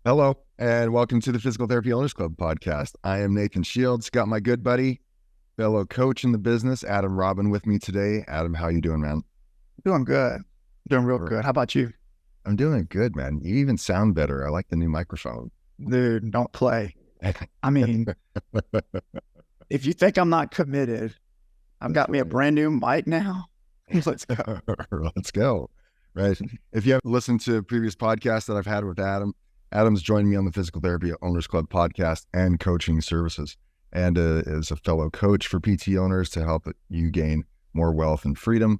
Hello, and welcome to the Physical Therapy Owners Club podcast. I am Nathan Shields. Got my good buddy, fellow coach in the business, Adam Robin, with me today. Adam, how you doing, man? Doing good. Doing real good. How about you? I'm doing good, man. You even sound better. I like the new microphone. Dude, don't play. I mean, if you think I'm not committed, I've got me a brand new mic now. Let's go. Let's go. Right. If you haven't listened to previous podcasts that I've had with Adam, Adam's joined me on the Physical Therapy Owners Club podcast and coaching services, and is a fellow coach for PT owners to help you gain more wealth and freedom.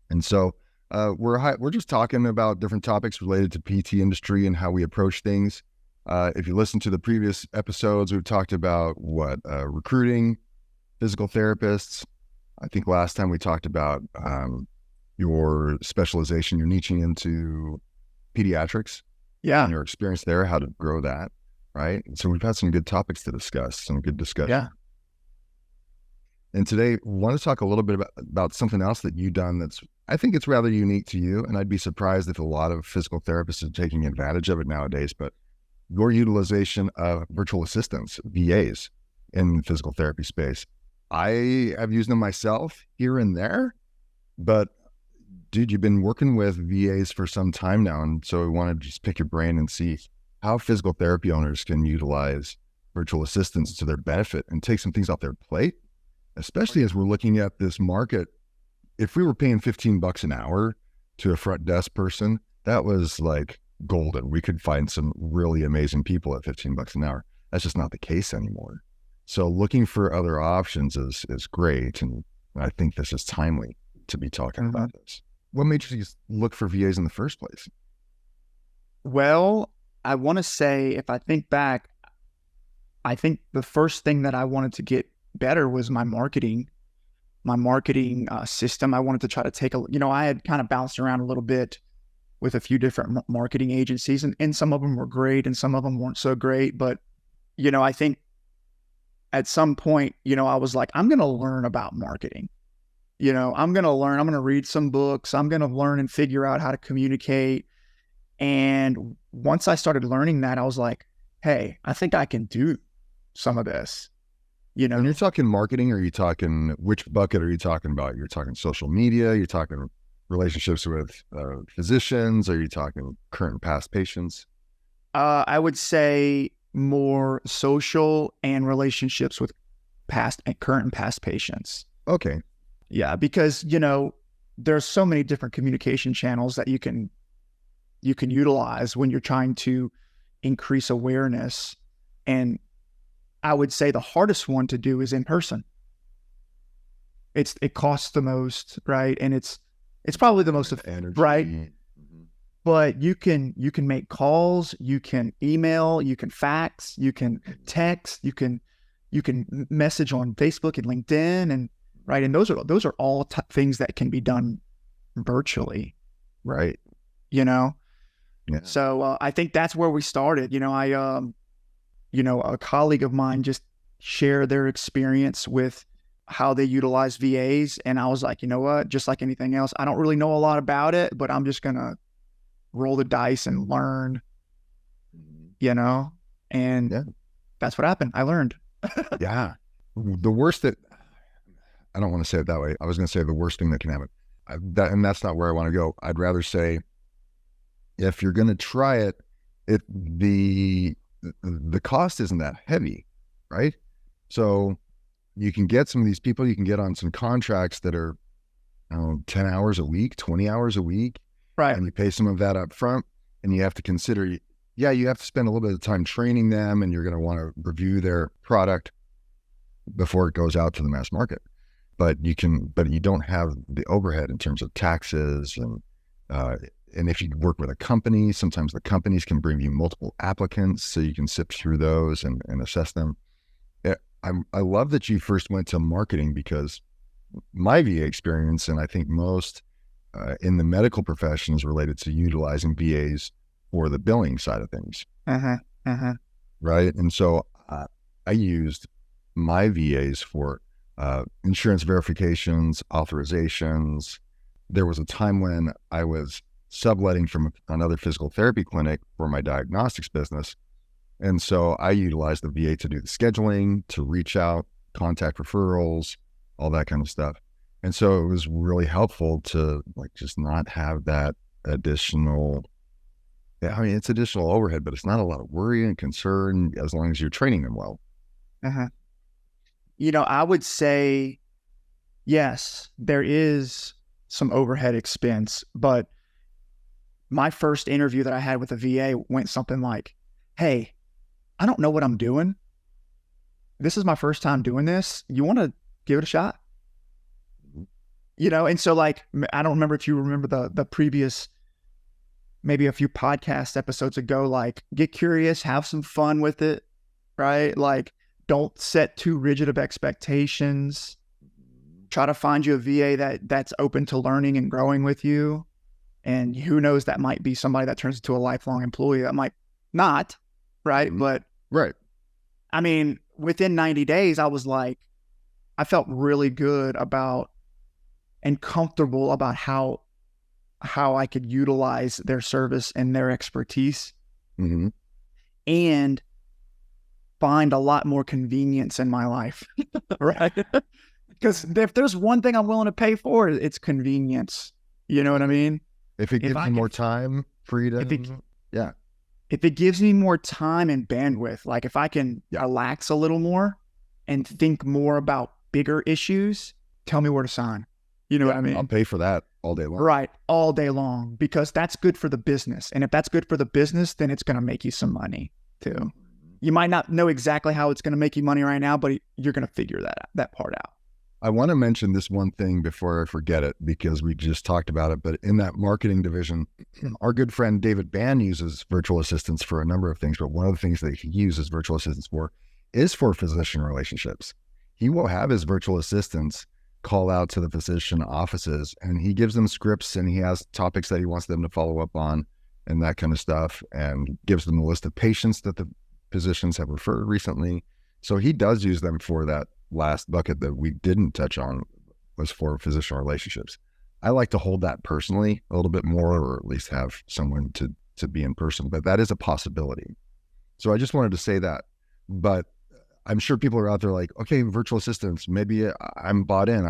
And so we're just talking about different topics related to PT industry and how we approach things. If you listen to the previous episodes, we've talked about recruiting physical therapists. I think last time we talked about your specialization, you're niching into pediatrics. Yeah. And your experience there, how to grow that, right? And so we've had some good topics to discuss, some good discussion. Yeah. And today, I want to talk a little bit about something else that you've done that's, I think it's rather unique to you, and I'd be surprised if a lot of physical therapists are taking advantage of it nowadays, but your utilization of virtual assistants, VAs, in the physical therapy space. I have used them myself here and there, but dude, you've been working with VAs for some time now, and so we want to just pick your brain and see how physical therapy owners can utilize virtual assistants to their benefit and take some things off their plate, especially as we're looking at this market. If we were paying $15 an hour to a front desk person, that was like golden. We could find some really amazing people at $15 an hour. That's just not the case anymore. So looking for other options is great, and I think this is timely to be talking about this. What made you look for VAs in the first place? Well, I want to say, if I think back, I think the first thing that I wanted to get better was my marketing system. I wanted to try to take I had kind of bounced around a little bit with a few different marketing agencies, and some of them were great and some of them weren't so great. But, I think at some point, I was like, I'm going to learn about marketing. I'm going to read some books. I'm going to learn and figure out how to communicate. And once I started learning that, I was like, hey, I think I can do some of this. When you're talking marketing, are you talking, which bucket are you talking about? You're talking social media, you're talking relationships with physicians, are you talking current and past patients? I would say more social and relationships with current and past patients. Okay. Yeah, because, there's so many different communication channels that you can utilize when you're trying to increase awareness. And I would say the hardest one to do is in person. It costs the most, right? And it's probably the most energy, right? Mm-hmm. But you can make calls, you can email, you can fax, you can text, you can message on Facebook and LinkedIn, and right. And those are all things that can be done virtually. Right. Yeah. So I think that's where we started. A colleague of mine just shared their experience with how they utilize VAs. And I was like, you know what, just like anything else, I don't really know a lot about it, but I'm just going to roll the dice and learn, and that's what happened. I learned. Yeah. The worst I don't want to say it that way. I was going to say the worst thing that can happen. And that's not where I want to go. I'd rather say, if you're going to try it, the cost isn't that heavy, right? So you can get some of these people, you can get on some contracts that are 10 hours a week, 20 hours a week. Right. And you pay some of that up front, and you have to consider, you have to spend a little bit of time training them, and you're going to want to review their product before it goes out to the mass market. But you don't have the overhead in terms of taxes, and if you work with a company, sometimes the companies can bring you multiple applicants, so you can sift through those and assess them. I love that you first went to marketing, because my VA experience, and I think most in the medical profession, is related to utilizing VAs for the billing side of things. Right. And so I used my VAs for insurance verifications, authorizations. There was a time when I was subletting from another physical therapy clinic for my diagnostics business. And so I utilized the VA to do the scheduling, to reach out, contact referrals, all that kind of stuff. And so it was really helpful to like just not have that additional, I mean, it's additional overhead, but it's not a lot of worry and concern as long as you're training them well. Uh-huh. I would say, yes, there is some overhead expense, but my first interview that I had with a VA went something like, hey, I don't know what I'm doing. This is my first time doing this. You want to give it a shot? And so like, I don't remember if you remember the previous, maybe a few podcast episodes ago, like get curious, have some fun with it, right? Like don't set too rigid of expectations. Try to find you a VA that's open to learning and growing with you. And who knows, that might be somebody that turns into a lifelong employee. That might not, right? Mm-hmm. But right. I mean, within 90 days, I was like, I felt really good about and comfortable about how I could utilize their service and their expertise Mm-hmm. and find a lot more convenience in my life, right? Because if there's one thing I'm willing to pay for, it's convenience. You know what I mean? If it gives me more time, freedom, yeah. If it gives me more time and bandwidth, like if I can relax a little more and think more about bigger issues, tell me where to sign. You know what I mean? I'll pay for that all day long. Right. All day long, because that's good for the business. And if that's good for the business, then it's going to make you some money too. You might not know exactly how it's going to make you money right now, but you're going to figure that part out. I want to mention this one thing before I forget it, because we just talked about it, but in that marketing division, our good friend David Bann uses virtual assistants for a number of things, but one of the things that he uses virtual assistants for is for physician relationships. He will have his virtual assistants call out to the physician offices, and he gives them scripts, and he has topics that he wants them to follow up on and that kind of stuff, and gives them a list of patients that the physicians have referred recently. So he does use them for that last bucket that we didn't touch on, was for physician relationships. I like to hold that personally a little bit more, or at least have someone to be in person, but that is a possibility. So I just wanted to say that. But I'm sure people are out there like, okay, virtual assistants, maybe I'm bought in.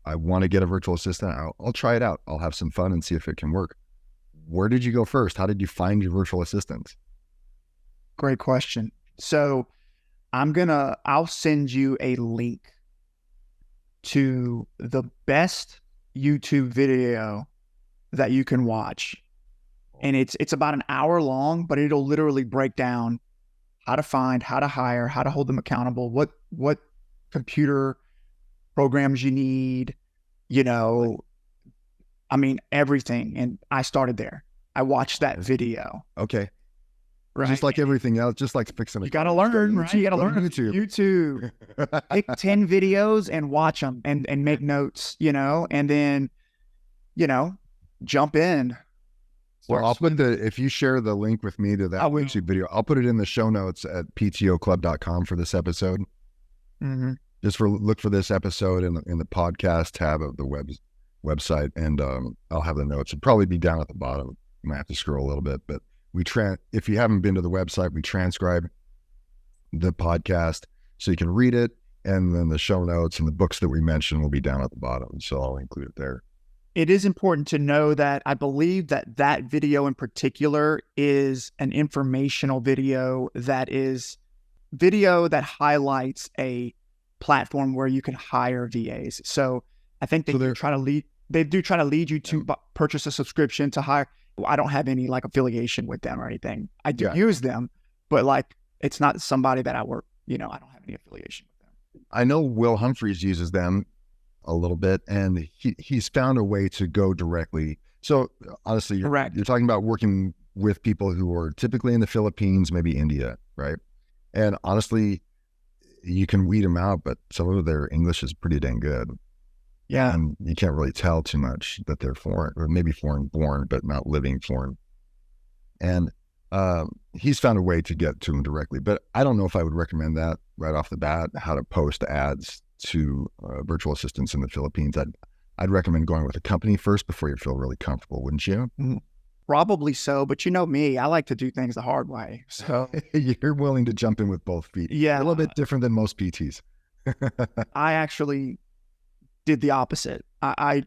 I want to get a virtual assistant. I'll try it out. I'll have some fun and see if it can work. Where did you go first? How did you find your virtual assistants? Great question. So I'll send you a link to the best YouTube video that you can watch. And it's about an hour long, but it'll literally break down how to find, how to hire, how to hold them accountable, what computer programs you need, I mean, everything. And I started there. I watched that video. Okay. Right. Just like everything else, just like fixing it. You got to learn, right? You got to learn YouTube. Pick 10 videos and watch them and make notes, and then, jump in. Well, I'll put if you share the link with me to that YouTube video, I'll put it in the show notes at ptoclub.com for this episode. Mm-hmm. Just look for this episode in the podcast tab of the website, and I'll have the notes. It'll probably be down at the bottom. I might have to scroll a little bit, but if you haven't been to the website, we transcribe the podcast so you can read it, and then the show notes and the books that we mentioned will be down at the bottom. So I'll include it there. It is important to know that I believe that video in particular is an informational video that highlights a platform where you can hire VAs. So I think they do try to lead you to purchase a subscription to hire. I don't have any like affiliation with them or anything. I do use them, but like it's not somebody that I work, I don't have any affiliation with them. I know Will Humphreys uses them a little bit, and he's found a way to go directly. So honestly, you're talking about working with people who are typically in the Philippines, maybe India, right? And honestly, you can weed them out, but some of their English is pretty dang good. Yeah. And you can't really tell too much that they're foreign, or maybe foreign born, but not living foreign. And he's found a way to get to them directly, but I don't know if I would recommend that right off the bat, how to post ads to virtual assistants in the Philippines. I'd recommend going with a company first before you feel really comfortable, wouldn't you? Probably so, but you know me, I like to do things the hard way. So You're willing to jump in with both feet. A little yeah, bit different than most PTs. I actually did the opposite. I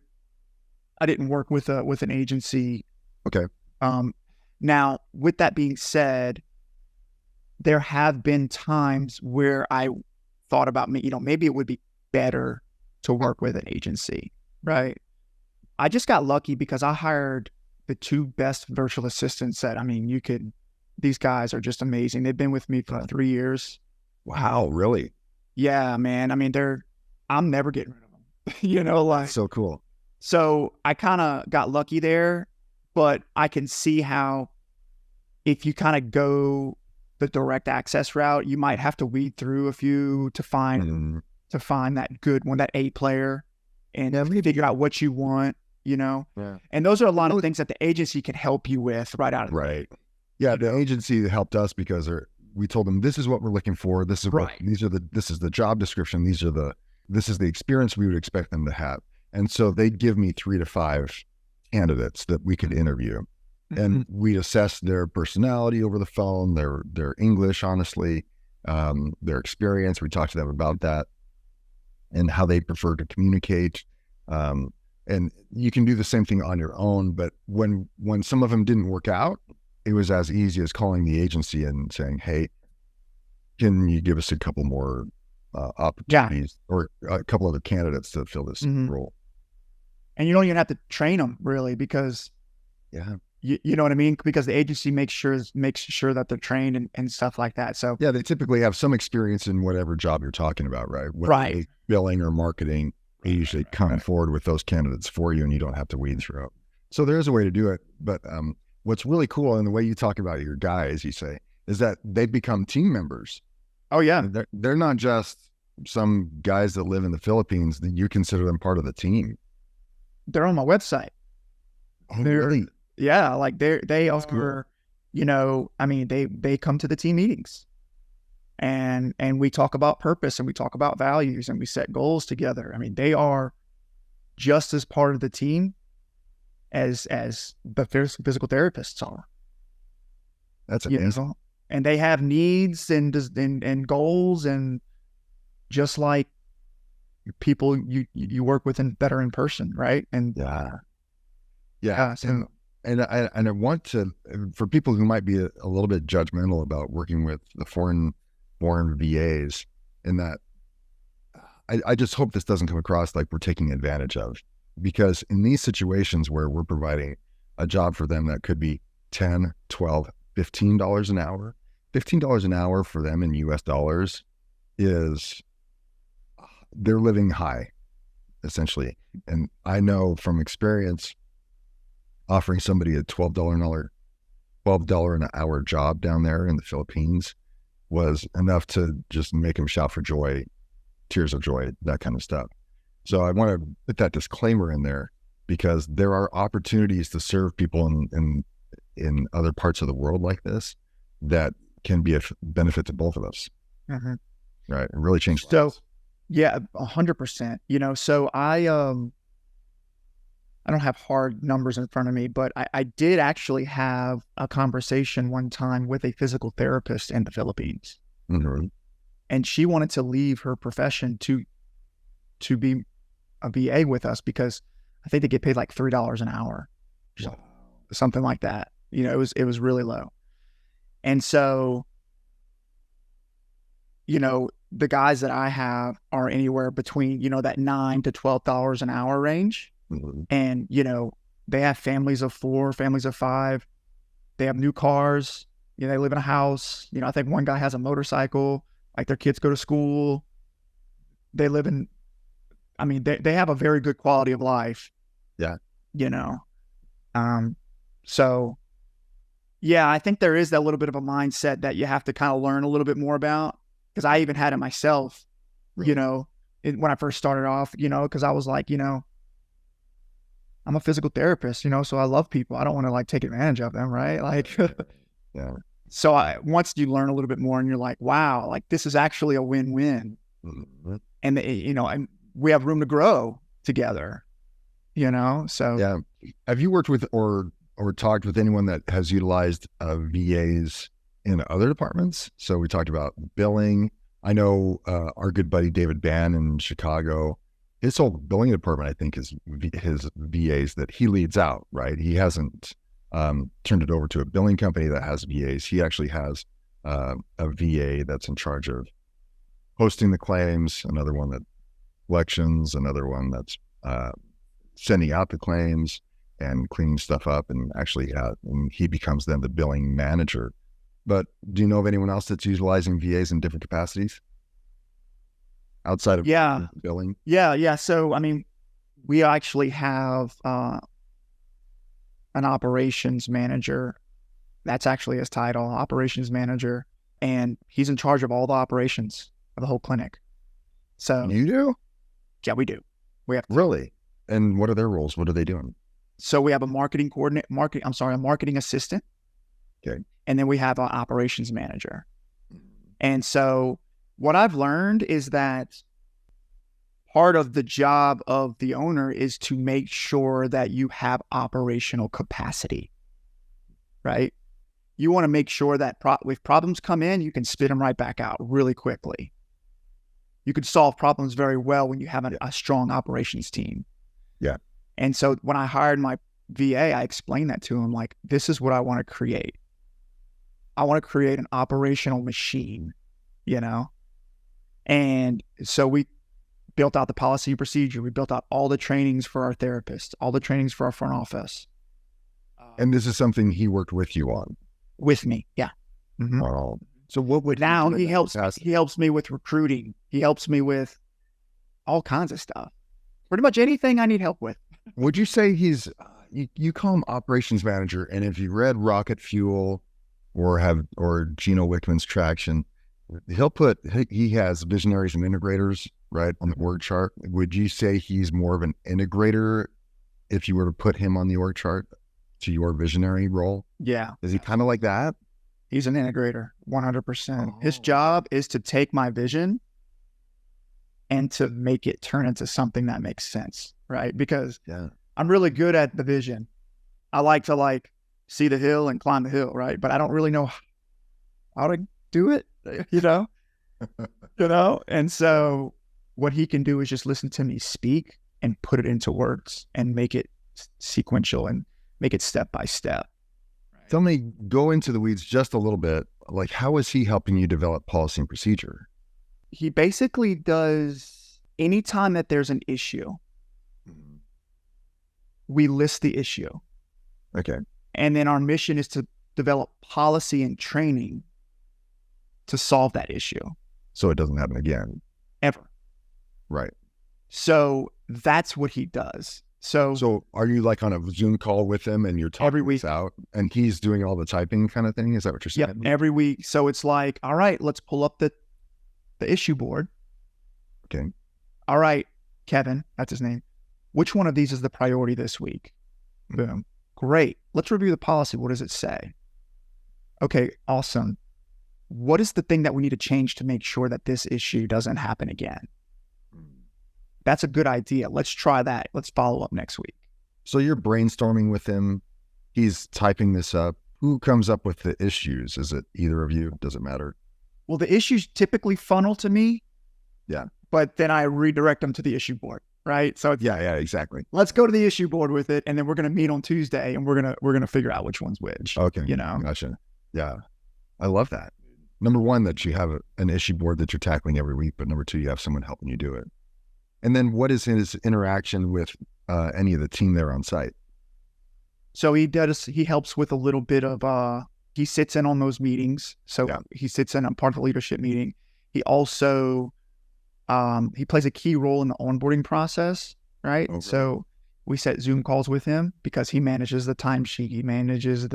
didn't work with an agency. Okay. Um, Now, with that being said, there have been times where I thought about me, maybe it would be better to work with an agency, right? I just got lucky because I hired the two best virtual assistants that, I mean, these guys are just amazing. They've been with me for 3 years. Wow, really? Yeah, man. I mean, I'm never getting rid of them, like, So cool. so I kind of got lucky there, but I can see how if you kind of go the direct access route, you might have to weed through a few to find Mhm. that good one, that A player, and figure out what you want. Yeah. And those are a lot of things that the agency can help you with right out of the Right. Yeah, the agency helped us because we told them this is what we're looking for. This is Right. this is the job description. This is the experience we would expect them to have. And so they'd give me 3 to 5 candidates that we could interview. And we'd assess their personality over the phone, their English, honestly, their experience. We talked to them about that and how they prefer to communicate. And you can do the same thing on your own, but when some of them didn't work out, it was as easy as calling the agency and saying, "Hey, can you give us a couple more opportunities or a couple other candidates to fill this role?" And you don't even have to train them really because Yeah. you know what I mean? Because the agency makes sure that they're trained and stuff like that. So Yeah, they typically have some experience in whatever job you're talking about, right? Whether Right. it's billing or marketing, they usually come forward with those candidates for you and you don't have to weed through it. So there's a way to do it. But what's really cool in the way you talk about your guys, you say, is that they become team members. Oh yeah, They're not just some guys that live in the Philippines, that you consider them part of the team. they're on my website. Oh, They're- really? Yeah, like they That's are, cool. I mean, they come to the team meetings and we talk about purpose and we talk about values and we set goals together. I mean, they are just as part of the team as the physical therapists are. That's You amazing. know, and they have needs and goals, and just like people you work with that are in person, right? And Yeah. Yeah. so And I want to, for people who might be a little bit judgmental about working with the foreign VAs, in that I just hope this doesn't come across like we're taking advantage of, because in these situations where we're providing a job for them that could be 10, 12, $15 an hour, $15 an hour for them in US dollars is, they're living high, essentially. And I know from experience, offering somebody a $12 an hour job down there in the Philippines was enough to just make them shout for joy, tears of joy, that kind of stuff. So I want to put that disclaimer in there, because there are opportunities to serve people in other parts of the world like this that can be a benefit to both of us, mhm. right? And really change So lives. yeah, 100%. So I don't have hard numbers in front of me, but I did actually have a conversation one time with a physical therapist in the Philippines, Mhm. and she wanted to leave her profession to be a VA with us because I think they get paid like $3 an hour, Wow. something like that. It was really low, and so the guys that I have are anywhere between that $9 to $12 an hour range. Mhm. And, they have families of 4, families of 5. They have new cars. They live in a house. I think one guy has a motorcycle. Like their kids go to school. They live in, I mean, they have a very good quality of life. Yeah. You know, so yeah, I think there is that little bit of a mindset that you have to kind of learn a little bit more about. Because I even had it myself, Really? when I first started off, because I was like, I'm a physical therapist, so I love people. I don't want to like take advantage of them, right? Like, Yeah. so once you learn a little bit more and you're like, wow, like this is actually a win-win. Mhm. And, and we have room to grow together, so. Yeah. Have you worked with or or talked with anyone that has utilized VAs in other departments. So we talked about billing. I know our good buddy David Bann in Chicago, his whole billing department, I think, is his VAs that he leads out, right? He hasn't turned it over to a billing company that has VAs. He actually has a VA that's in charge of hosting the claims, another one that collections, another one that's sending out the claims and cleaning stuff up, and actually and he becomes then the billing manager. But do you know of anyone else that's utilizing VAs in different capacities outside of billing? Yeah. So, I mean, we actually have an operations manager. That's actually his title, operations manager. And he's in charge of all the operations of the whole clinic. So you do? Yeah, we do. We have really. And what are their roles? What are they doing? So we have a a marketing assistant. Okay. And then we have an operations manager. And so what I've learned is that part of the job of the owner is to make sure that you have operational capacity, right? You want to make sure that if problems come in, you can spit them right back out really quickly. You can solve problems very well when you have a strong operations team. Yeah. And so when I hired my VA, I explained that to him, like, this is what I want to create. I want to create an operational machine, And so we built out the policy and procedure. We built out all the trainings for our therapists, all the trainings for our front office. And this is something he worked with you on? With me, yeah. Mm-hmm. Oh. So what would now he helps me with recruiting. He helps me with all kinds of stuff. Pretty much anything I need help with. Would you say he's you call him operations manager, and if you read Rocket Fuel or Gino Wickman's Traction, he has visionaries and integrators, right, on the org chart. Would you say he's more of an integrator if you were to put him on the org chart to your visionary role? Yeah. Is he kind of like that? He's an integrator, 100%. Oh. His job is to take my vision and to make it turn into something that makes sense, right? Because I'm really good at the vision. I like to see the hill and climb the hill, right? But I don't really know how to do it, And so what he can do is just listen to me speak and put it into words and make it sequential and make it step by step. Right? Tell me, go into the weeds just a little bit. Like, how is he helping you develop policy and procedure? He basically does, anytime that there's an issue, we list the issue. Okay. And then our mission is to develop policy and training to solve that issue. So it doesn't happen again. Ever. Right. So that's what he does. So are you on a Zoom call with him and you're talking every week this out and he's doing all the typing kind of thing? Is that what you're saying? Yeah, every week. So it's like, all right, let's pull up the issue board. Okay. All right, Kevin, that's his name. Which one of these is the priority this week? Boom. Great. Let's review the policy. What does it say? Okay, awesome. What is the thing that we need to change to make sure that this issue doesn't happen again? That's a good idea. Let's try that. Let's follow up next week. So you're brainstorming with him. He's typing this up. Who comes up with the issues? Is it either of you? Does it matter? Well, the issues typically funnel to me. Yeah. But then I redirect them to the issue board, right? So yeah, exactly. Let's go to the issue board with it, and then we're going to meet on Tuesday, and we're gonna figure out which one's which. Okay. Gotcha. Yeah, I love that. Number one, that you have an issue board that you're tackling every week, but number two, you have someone helping you do it. And then what is his interaction with any of the team there on site? So he helps with a little bit of, he sits in on those meetings. So he sits in on part of the leadership meeting. He also, he plays a key role in the onboarding process, right? Okay. So we set Zoom calls with him because he manages the timesheet. He manages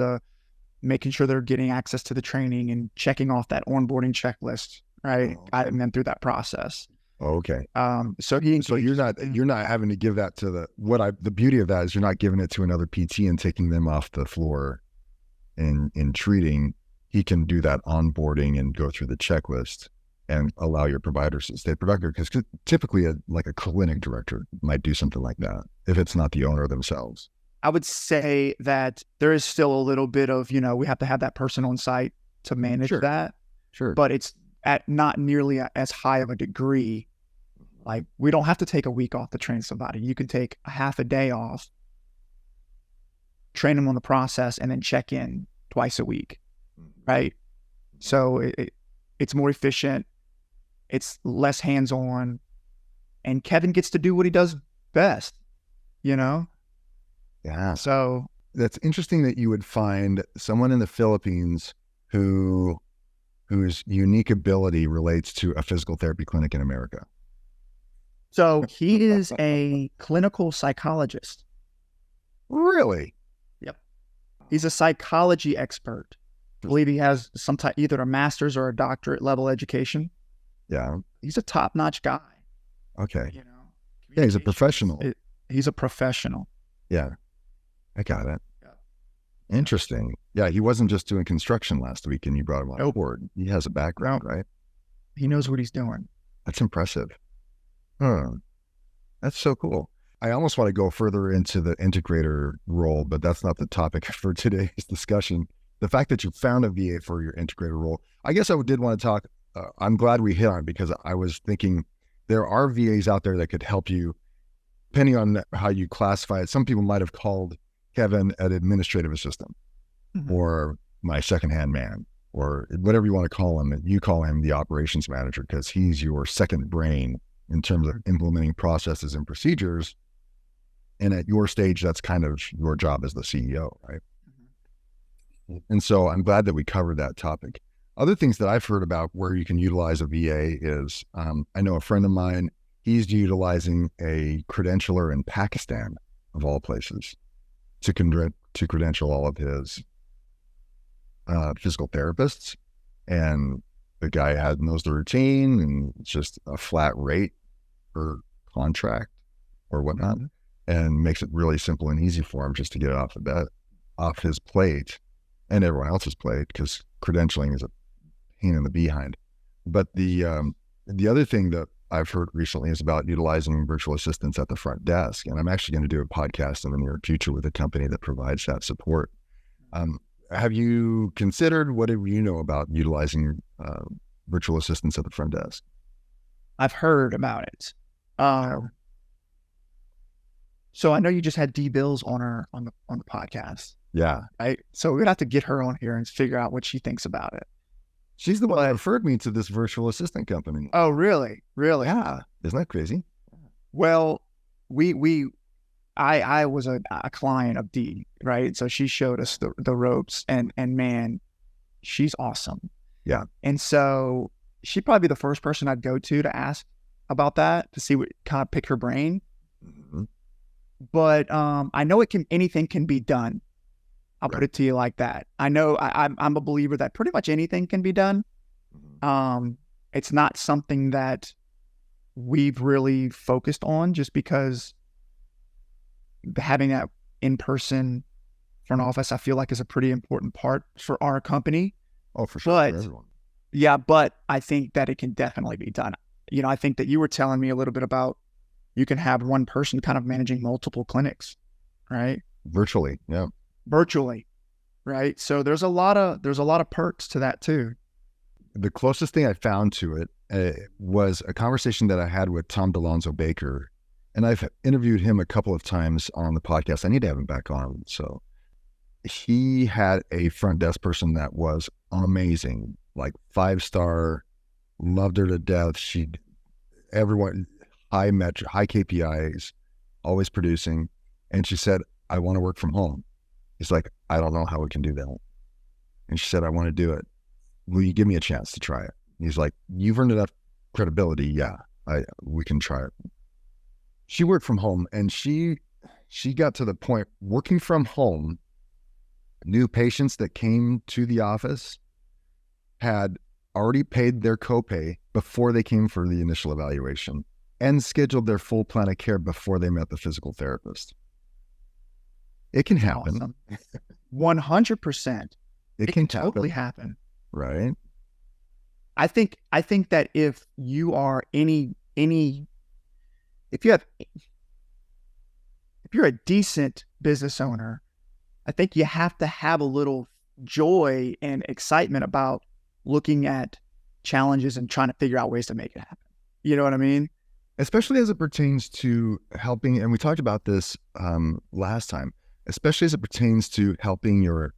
making sure they're getting access to the training and checking off that onboarding checklist, right? Guiding them through that process. Okay. So you're not having to give that to the beauty of that is you're not giving it to another PT and taking them off the floor in treating. He can do that onboarding and go through the checklist and allow your providers to stay productive, because typically a clinic director might do something like that if it's not the owner themselves. I would say that there is still a little bit of, we have to have that person on site to manage Sure. that, Sure. but it's at not nearly as high of a degree. Like, we don't have to take a week off to train somebody. You can take a half a day off, train them on the process, and then check in twice a week, right? So it's more efficient. It's less hands-on, and Kevin gets to do what he does best, Yeah. So That's interesting that you would find someone in the Philippines whose unique ability relates to a physical therapy clinic in America. So he is a clinical psychologist. Really? Yep. He's a psychology expert. I believe he has some type, either a master's or a doctorate level education. Yeah. He's a top-notch guy. Okay. Yeah, he's a professional. He's a professional. Yeah. I got it. Yeah. Interesting. Yeah, he wasn't just doing construction last week and you brought him on board. He has a background, right? He knows what he's doing. That's impressive. That's so cool. I almost want to go further into the integrator role, but that's not the topic for today's discussion. The fact that you found a VA for your integrator role, I guess I did want to talk. I'm glad we hit on it because I was thinking there are VAs out there that could help you, depending on how you classify it. Some people might have called Kevin an administrative assistant or my second-hand man or whatever you want to call him. You call him the operations manager because he's your second brain in terms of implementing processes and procedures. And at your stage, that's kind of your job as the CEO, right? And so I'm glad that we covered that topic. Other things that I've heard about where you can utilize a VA is, I know a friend of mine, he's utilizing a credentialer in Pakistan, of all places, to credential all of his physical therapists. And the guy knows the routine and it's just a flat rate per contract or whatnot, and makes it really simple and easy for him just to get it off his plate and everyone else's plate, because credentialing is a pain in the behind. But the other thing that I've heard recently is about utilizing virtual assistants at the front desk. And I'm actually going to do a podcast in the near future with a company that provides that support. Have you considered, what do you know about utilizing virtual assistants at the front desk? I've heard about it. So I know you just had D Bills on the podcast. Yeah. Right. So we're gonna have to get her on here and figure out what she thinks about it. She's the one that referred me to this virtual assistant company. Oh, really? Really? Yeah. Isn't that crazy? Well, I was a client of D, right? So she showed us the ropes, and man, she's awesome. Yeah. And so she'd probably be the first person I'd go to ask about that, to see what, kind of pick her brain. But I know anything can be done. I'll put it to you like that. I know I'm a believer that pretty much anything can be done. It's not something that we've really focused on, just because having that in-person front office, I feel like, is a pretty important part for our company. Oh, for sure. But for everyone. yeah, but I think that it can definitely be done. I think that you were telling me a little bit about, you can have one person kind of managing multiple clinics, right? Virtually. Yeah. Virtually, right? So there's a lot of perks to that too. The closest thing I found to it was a conversation that I had with Tom DeLonzo Baker, and I've interviewed him a couple of times on the podcast. I need to have him back on. So he had a front desk person that was amazing, like 5-star, loved her to death. Everyone, high KPIs, always producing. And she said, I want to work from home. He's like, I don't know how we can do that. And she said, I want to do it. Will you give me a chance to try it? He's like, you've earned enough credibility. Yeah, we can try it. She worked from home, and she got to the point, working from home, new patients that came to the office had already paid their copay before they came for the initial evaluation and scheduled their full plan of care before they met the physical therapist. It can happen. Awesome. 100%. It can totally happen. Right. I think that if you are if you if you're a decent business owner, I think you have to have a little joy and excitement about looking at challenges and trying to figure out ways to make it happen. You know what I mean? Especially as it pertains to helping, and we talked about this last time, especially as it pertains to helping your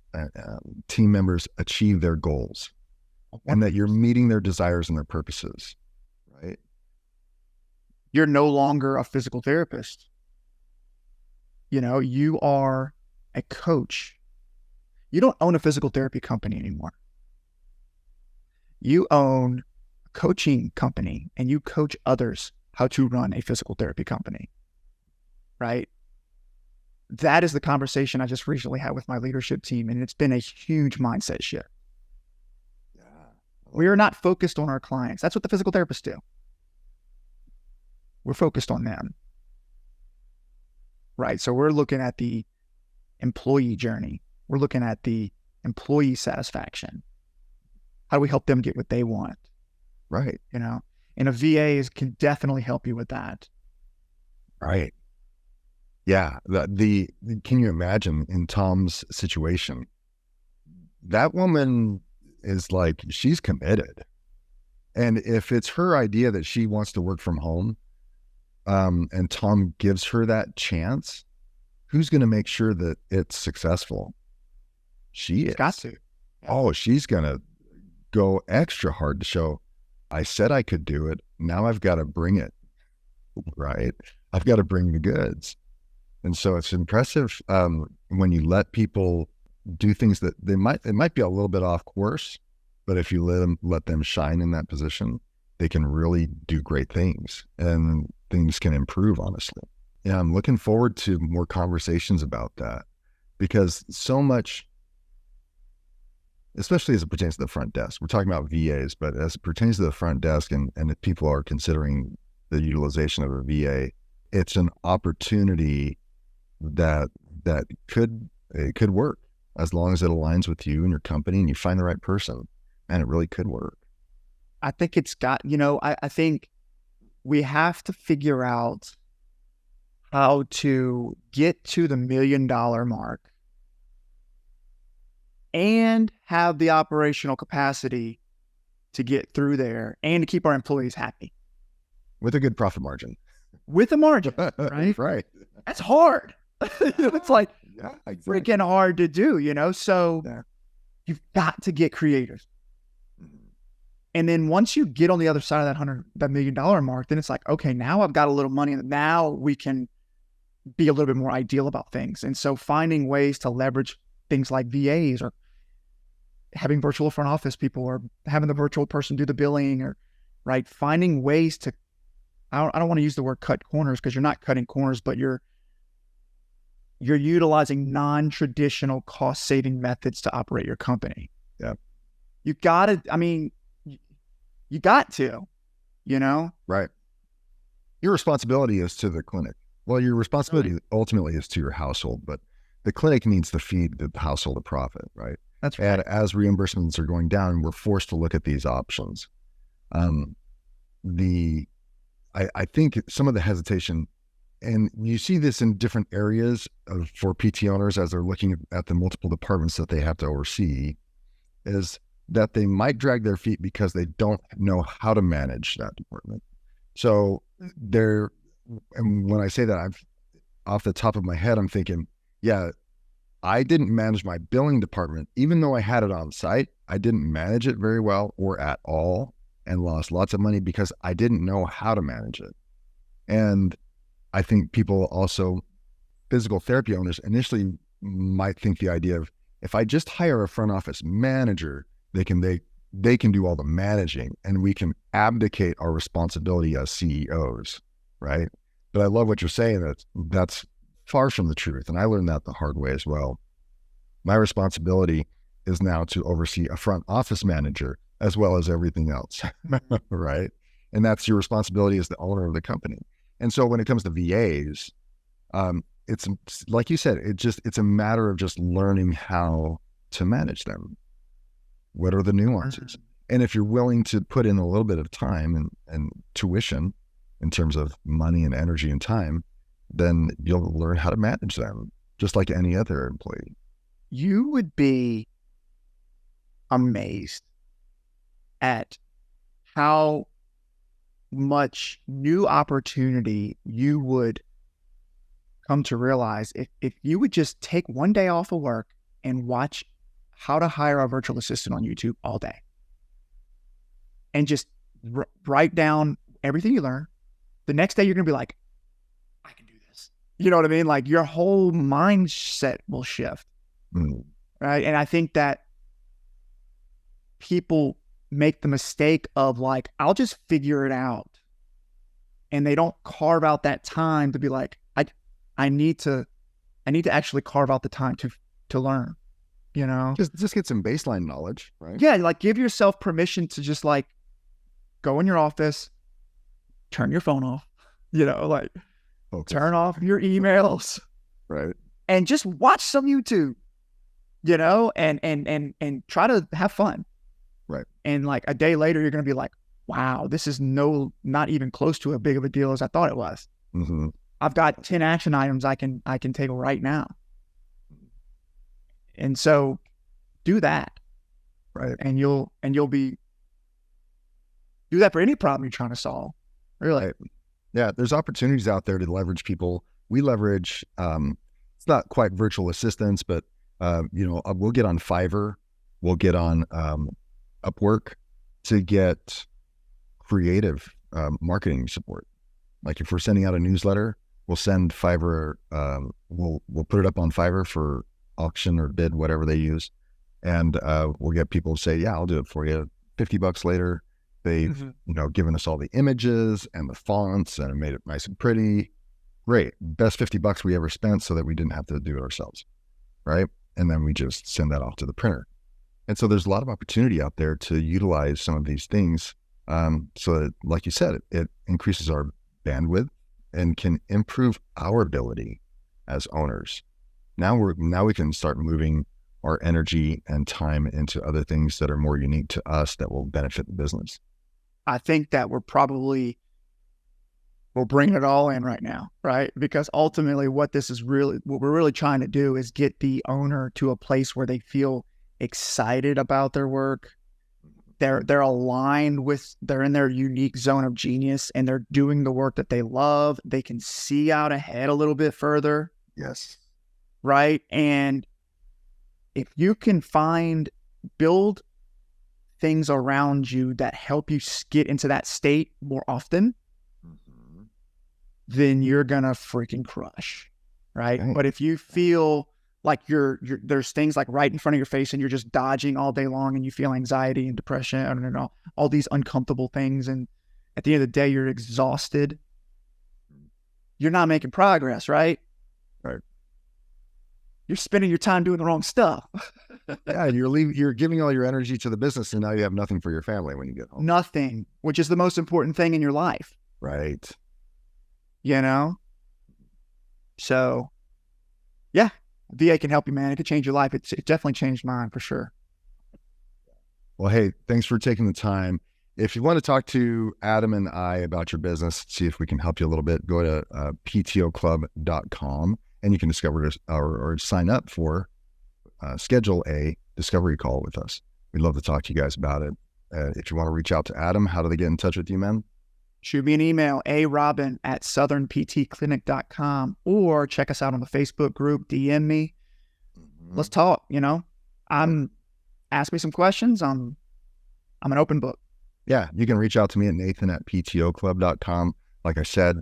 team members achieve their goals and that you're meeting their desires and their purposes, right? You're no longer a physical therapist. You know, you are a coach. You don't own a physical therapy company anymore. You own a coaching company and you coach others how to run a physical therapy company, right? That is the conversation I just recently had with my leadership team, and it's been a huge mindset shift. Yeah. We are not focused on our clients. That's what the physical therapists do. We're focused on them, right? So we're looking at the employee journey. We're looking at the employee satisfaction. How do we help them get what they want? Right. You know, and a VA can definitely help you with that. Right. Yeah. Can you imagine in Tom's situation? That woman is like, she's committed. And if it's her idea that she wants to work from home, and Tom gives her that chance, who's going to make sure that it's successful? She is. Got to. Oh, she's going to go extra hard to show, I said I could do it. Now I've got to bring it, right? I've got to bring the goods. And so it's impressive when you let people do things that it might be a little bit off course, but if you let them shine in that position, they can really do great things and things can improve, honestly. Yeah, I'm looking forward to more conversations about that because so much, especially as it pertains to the front desk, we're talking about VAs, but as it pertains to the front desk and if people are considering the utilization of a VA, it's an opportunity that could work as long as it aligns with you and your company and you find the right person. And it really could work. I think it's got, I think we have to figure out how to get to the $1 million mark and have the operational capacity to get through there and to keep our employees happy. With a good profit margin. With a margin, right? Right. That's hard. It's like exactly. freaking hard to do, So you've got to get creative. And then once you get on the other side of that $1 million mark, then it's like, okay, now I've got a little money and now we can be a little bit more ideal about things. And so finding ways to leverage things like VAs or having virtual front office people or having the virtual person do the billing or right. Finding ways to, I don't want to use the word cut corners because you're not cutting corners, but you're utilizing non-traditional cost saving methods to operate your company. Yeah. You got to, you got to, Right. Your responsibility is to the clinic. Well, your responsibility ultimately is to your household, but the clinic needs to feed the household a profit, right? That's right. And as reimbursements are going down, we're forced to look at these options. I think some of the hesitation, and you see this in different areas for PT owners as they're looking at the multiple departments that they have to oversee, is that they might drag their feet because they don't know how to manage that department. So and when I say that, I'm off the top of my head, I'm thinking, yeah, I didn't manage my billing department, even though I had it on site. I didn't manage it very well or at all and lost lots of money because I didn't know how to manage it. And I think people also, physical therapy owners initially might think the idea of, if I just hire a front office manager, they can do all the managing and we can abdicate our responsibility as CEOs, right? But I love what you're saying, that's far from the truth. And I learned that the hard way as well. My responsibility is now to oversee a front office manager as well as everything else, right? And that's your responsibility as the owner of the company. And so when it comes to VAs, it's like you said, it's a matter of just learning how to manage them. What are the nuances? And if you're willing to put in a little bit of time and tuition in terms of money and energy and time, then you'll learn how to manage them just like any other employee. You would be amazed at how much new opportunity you would come to realize if you would just take one day off of work and watch how to hire a virtual assistant on YouTube all day and just write down everything you learn. The next day, you're going to be like, I can do this. You know what I mean? Like your whole mindset will shift. Right. And I think that people make the mistake of like, I'll just figure it out. And they don't carve out that time to be like, I need to actually carve out the time to learn, you know? Just get some baseline knowledge, right? Yeah. Like give yourself permission to just like go in your office, turn your phone off, you know, like turn off your emails, right? And just watch some YouTube, you know, and try to have fun. Right. And like a day later, you're going to be like, wow, this is not even close to as big of a deal as I thought it was. Mm-hmm. I've got 10 action items I can take right now. And so do that. Right. And you'll be, do that for any problem you're trying to solve. Really. Right. Yeah. There's opportunities out there to leverage people. We leverage, it's not quite virtual assistants, but, we'll get on Fiverr, we'll get on, Upwork to get creative, marketing support. Like if we're sending out a newsletter, we'll send Fiverr, we'll put it up on Fiverr for auction or bid, whatever they use. And, we'll get people to say, yeah, I'll do it for you. $50 later, they've, given us all the images and the fonts and made it nice and pretty. Great. Best $50 we ever spent so that we didn't have to do it ourselves. Right. And then we just send that off to the printer. And so there's a lot of opportunity out there to utilize some of these things. So that, like you said, it increases our bandwidth and can improve our ability as owners. Now we can start moving our energy and time into other things that are more unique to us that will benefit the business. I think that we're bringing it all in right now, right? Because ultimately what we're really trying to do is get the owner to a place where they feel excited about their work. They're aligned with, they're in their unique zone of genius and they're doing the work that they love. They can see out ahead a little bit further. Yes. Right. And if you can build things around you that help you get into that state more often, then you're going to freaking crush. Right. Okay. But if you feel like there's things like right in front of your face and you're just dodging all day long and you feel anxiety and depression and all these uncomfortable things. And at the end of the day, you're exhausted. You're not making progress, right? Right. You're spending your time doing the wrong stuff. Yeah. You're giving all your energy to the business and now you have nothing for your family when you get home. Nothing, which is the most important thing in your life. Right. You know? So yeah. VA can help you, man. It could change your life. It definitely changed mine for sure. Well, hey, thanks for taking the time. If you want to talk to Adam and I about your business, see if we can help you a little bit, go to ptoclub.com and you can discover or sign up for, schedule a discovery call with us. We'd love to talk to you guys about it. If you want to reach out to Adam, how do they get in touch with you, man? Shoot me an email, arobin@southernptclinic.com, or check us out on the Facebook group, DM me. Let's talk, ask me some questions. I'm an open book. Yeah, you can reach out to me at nathan@ptoclub.com. Like I said,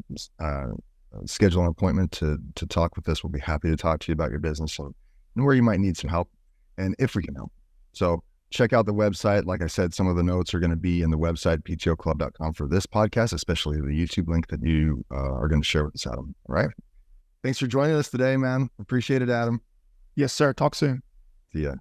schedule an appointment to talk with us. We'll be happy to talk to you about your business and where you might need some help and if we can help. So check out the website. Like I said, some of the notes are going to be in the website, ptoclub.com, for this podcast, especially the YouTube link that you are going to share with us, Adam. All right. Thanks for joining us today, man. Appreciate it, Adam. Yes, sir. Talk soon. See ya.